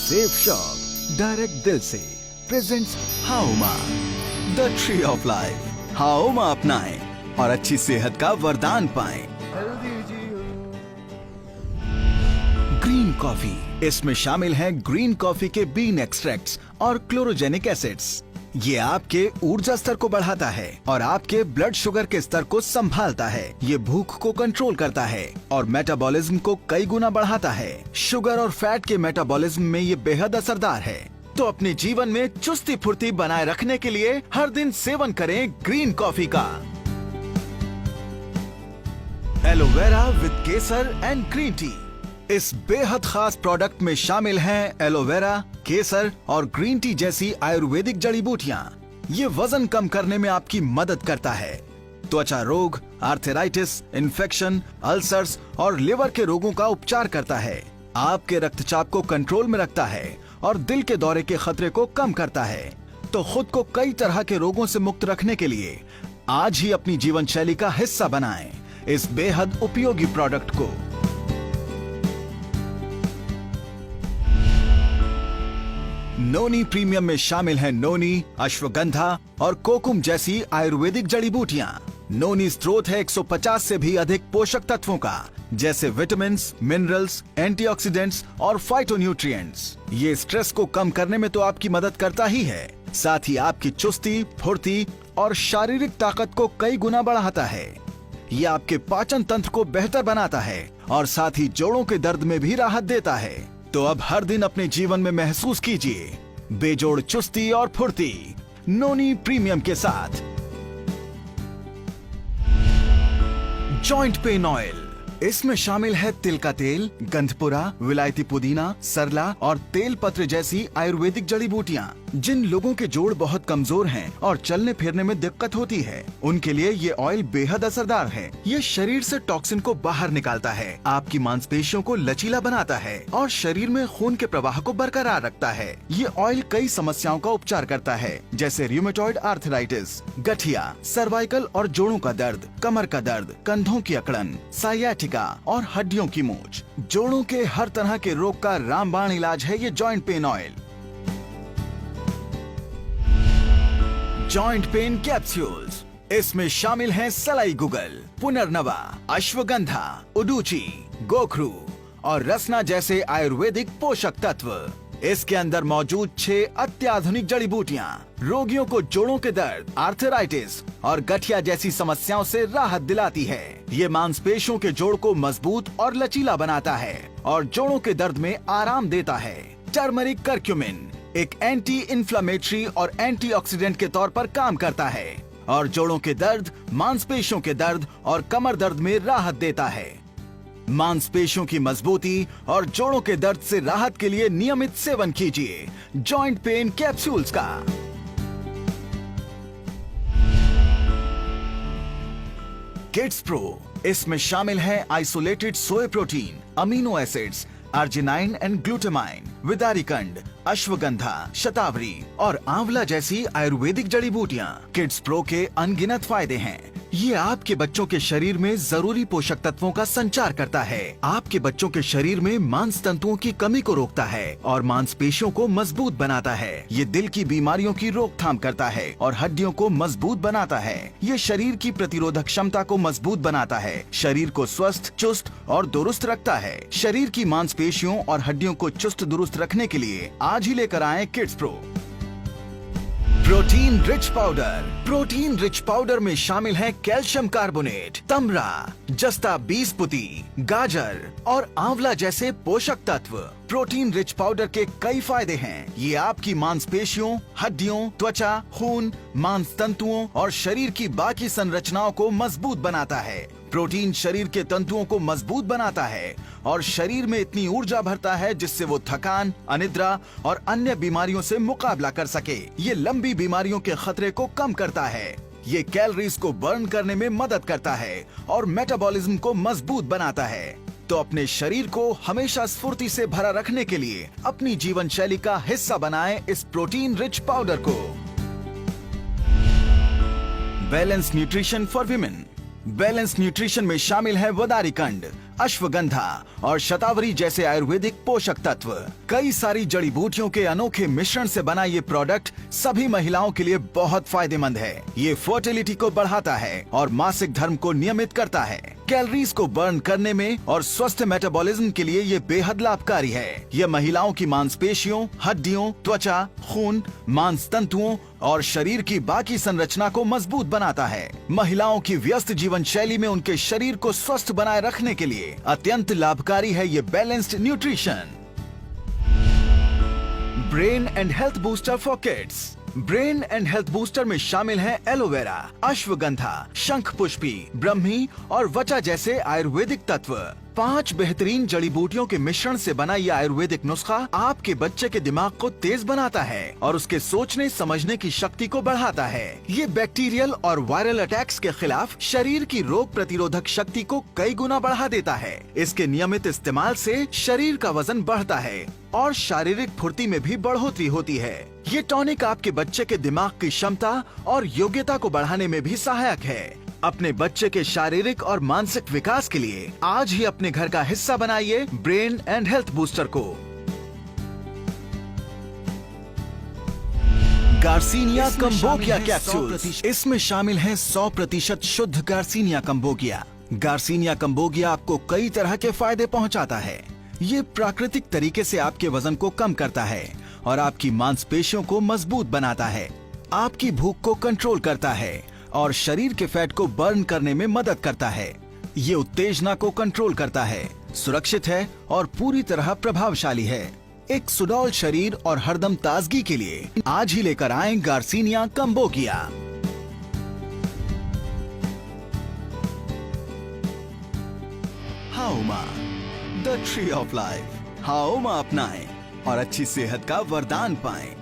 Safe shop direct दिल से presents Hauma the tree of life. Hauma अपनाएं और अच्छी सेहत का वरदान पाएं। ग्रीन कॉफी, इसमें शामिल है ग्रीन कॉफी के बीन एक्सट्रैक्ट्स और क्लोरोजेनिक एसिड्स। ये आपके ऊर्जा स्तर को बढ़ाता है और आपके ब्लड शुगर के स्तर को संभालता है। ये भूख को कंट्रोल करता है और मेटाबॉलिज्म को कई गुना बढ़ाता है। शुगर और फैट के मेटाबॉलिज्म में ये बेहद असरदार है। तो अपने जीवन में चुस्ती फुर्ती बनाए रखने के लिए हर दिन सेवन करें ग्रीन कॉफी का। Aloe vera with Kesar and green tea. इस बेहद खास प्रोडक्ट में शामिल हैं एलोवेरा, केसर और ग्रीन टी जैसी आयुर्वेदिक जड़ी बूटियां। ये वजन कम करने में आपकी मदद करता है। त्वचा रोग, आर्थराइटिस, इन्फेक्शन, अल्सर्स और लिवर के रोगों का उपचार करता है। आपके रक्तचाप को कंट्रोल में रखता है और दिल के दौरे के खतरे को कम करता है। तो खुद को कई तरह के रोगों से मुक्त रखने के लिए आज ही अपनी जीवन शैली का हिस्सा बनाएं इस बेहद उपयोगी प्रोडक्ट को। नोनी प्रीमियम में शामिल है नोनी, अश्वगंधा और कोकुम जैसी आयुर्वेदिक जड़ी बूटियां। नोनी स्रोत है 150 से भी अधिक पोषक तत्वों का, जैसे विटामिन्स, मिनरल्स, एंटीऑक्सीडेंट्स और फाइटोन्यूट्रिएंट्स। ये स्ट्रेस को कम करने में तो आपकी मदद करता ही है, साथ ही आपकी चुस्ती, फुर्ती और शारीरिक ताकत को कई गुना बढ़ाता है। ये आपके पाचन तंत्र को बेहतर बनाता है और साथ ही जोड़ों के दर्द में भी राहत देता है। तो अब हर दिन अपने जीवन में महसूस कीजिए बेजोड़ चुस्ती और फुर्ती नोनी प्रीमियम के साथ। जॉइंट पेन ऑयल, इसमें शामिल है तिल का तेल, गंधपुरा, विलायती पुदीना, सरला और तेल पत्र जैसी आयुर्वेदिक जड़ी बूटियां। जिन लोगों के जोड़ बहुत कमजोर हैं और चलने फिरने में दिक्कत होती है, उनके लिए ये ऑयल बेहद असरदार है। ये शरीर से टॉक्सिन को बाहर निकालता है, आपकी मांसपेशियों को लचीला बनाता है और शरीर में खून के प्रवाह को बरकरार रखता है। ये ऑयल कई समस्याओं का उपचार करता है, जैसे रूमेटॉइड आर्थराइटिस, गठिया, सर्वाइकल और जोड़ों का दर्द, कमर का दर्द, कंधों की अकड़न, साइयाटिका और हड्डियों की मूंछ। जोड़ों के हर तरह के रोग का रामबाण इलाज है ये joint pain oil. Joint pain capsules, इसमें शामिल हैं सलाई गुगल, पुनर्नवा, अश्वगंधा, उडुची, गोखरू और रसना जैसे आयुर्वेदिक पोषक तत्व। इसके अंदर मौजूद 6 अत्याधुनिक जड़ी बूटियां रोगियों को जोड़ों के दर्द, आर्थराइटिस और गठिया जैसी समस्याओं से राहत दिलाती है। ये मांसपेशियों के जोड़ को मजबूत और लचीला बनाता है और जोड़ों के दर्द में आराम देता है। टर्मरिक करक्यूमिन एक एंटी इन्फ्लेमेटरी और एंटीऑक्सीडेंट के तौर पर काम करता है और जोड़ों के दर्द, मांसपेशियों के दर्द और कमर दर्द में राहत देता है। मांसपेशियों की मजबूती और जोड़ों के दर्द से राहत के लिए नियमित सेवन कीजिए जॉइंट पेन कैप्सूल्स का। किड्स प्रो, इसमें शामिल है isolated soy protein, amino acids, arginine and glutamine, vidarikand, ashwagandha, shatavari और आंवला जैसी आयुर्वेदिक जड़ी बूटियां। किड्स प्रो के अनगिनत फायदे हैं। ये आपके बच्चों के शरीर में जरूरी पोषक तत्वों का संचार करता है, आपके बच्चों के शरीर में मांस तंतुओं की कमी को रोकता है और मांसपेशियों को मजबूत बनाता है। ये दिल की बीमारियों की रोकथाम करता है और हड्डियों को मजबूत बनाता है। ये शरीर की प्रतिरोधक क्षमता को मजबूत बनाता है, शरीर को स्वस्थ, चुस्त और दुरुस्त रखता है। शरीर की मांसपेशियों और हड्डियों को चुस्त दुरुस्त रखने के लिए आज ही लेकर आएं kids pro. Protein rich powder, protein rich powder में शामिल है कैल्शियम कार्बोनेट, तमरा, जस्ता बीसपुती, गाजर और आंवला जैसे पोषक तत्व। प्रोटीन रिच पाउडर के कई फायदे हैं। ये आपकी मांसपेशियों, हड्डियों, त्वचा, खून, मांस तंतुओं और शरीर की बाकी संरचनाओं को मजबूत बनाता है। प्रोटीन शरीर के तंतुओं को मजबूत बनाता है और शरीर में इतनी ऊर्जा भरता है जिससे वो थकान, अनिद्रा और अन्य बीमारियों से मुकाबला कर सके। ये लंबी बीमारियों के खतरे को कम करता है। ये कैलोरीज को बर्न करने में मदद करता है और मेटाबॉलिज्म को मजबूत बनाता है। तो अपने शरीर को हमेशा स्फूर्ति से भरा रखने के लिए अपनी जीवन शैली का हिस्सा बनाएं इस प्रोटीन रिच पाउडर को। Balance nutrition for women, balance nutrition में शामिल है वदारिकंड, अश्वगंधा और शतावरी जैसे आयुर्वेदिक पोषक तत्व। कई सारी जड़ी बूटियों के अनोखे मिश्रण से बना ये प्रोडक्ट सभी महिलाओं के लिए बहुत फायदेमंद है। ये फर्टिलिटी को बढ़ाता है और मासिक धर्म को नियमित करता है। कैलोरीज को बर्न करने में और स्वस्थ मेटाबॉलिज्म के लिए ये बेहद लाभकारी है। ये महिलाओं की मांसपेशियों, हड्डियों, त्वचा, खून, मांस तंतुओं और शरीर की बाकी संरचना को मजबूत बनाता है। महिलाओं की व्यस्त जीवन शैली में उनके शरीर को स्वस्थ बनाए रखने के लिए अत्यंत लाभकारी है ये balanced nutrition. Brain and health booster for kids. Brain and health booster में शामिल है एलोवेरा, अश्वगंधा, शंख पुष्पी, ब्रह्मी और वचा जैसे आयुर्वेदिक तत्व। 5 बेहतरीन जड़ी बूटियों के मिश्रण से बना यह आयुर्वेदिक नुस्खा आपके बच्चे के दिमाग को तेज बनाता है और उसके सोचने समझने की शक्ति को बढ़ाता है। ये बैक्टीरियल और वायरल अटैक्स के खिलाफ शरीर की रोग प्रतिरोधक शक्ति को कई गुना बढ़ा देता है। इसके नियमित इस्तेमाल से शरीर का वजन बढ़ता है और शारीरिक फुर्ती में भी बढ़ोतरी होती है। ये टॉनिक आपके बच्चे के दिमाग की क्षमता और योग्यता को बढ़ाने में भी सहायक है। अपने बच्चे के शारीरिक और मानसिक विकास के लिए आज ही अपने घर का हिस्सा बनाइए ब्रेन एंड हेल्थ बूस्टर को। Garcinia cambogia capsules. इसमें शामिल है 100% शुद्ध गार्सिनिया कंबोगिया। गार्सिनिया कंबोगिया आपको कई तरह के फायदे पहुंचाता है। ये प्राकृतिक तरीके से आपके वजन को कम करता है और आपकी मांसपेशियों को मजबूत बनाता है। आपकी भूख को कंट्रोल करता है और शरीर के फैट को बर्न करने में मदद करता है। ये उत्तेजना को कंट्रोल करता है, सुरक्षित है और पूरी तरह प्रभावशाली है। एक सुडौल शरीर और हरदम ताजगी के लिए आज ही लेकर आएं garcinia cambogia. Hauma, the tree of life. Hauma अपनाएं और अच्छी सेहत का वरदान पाएं।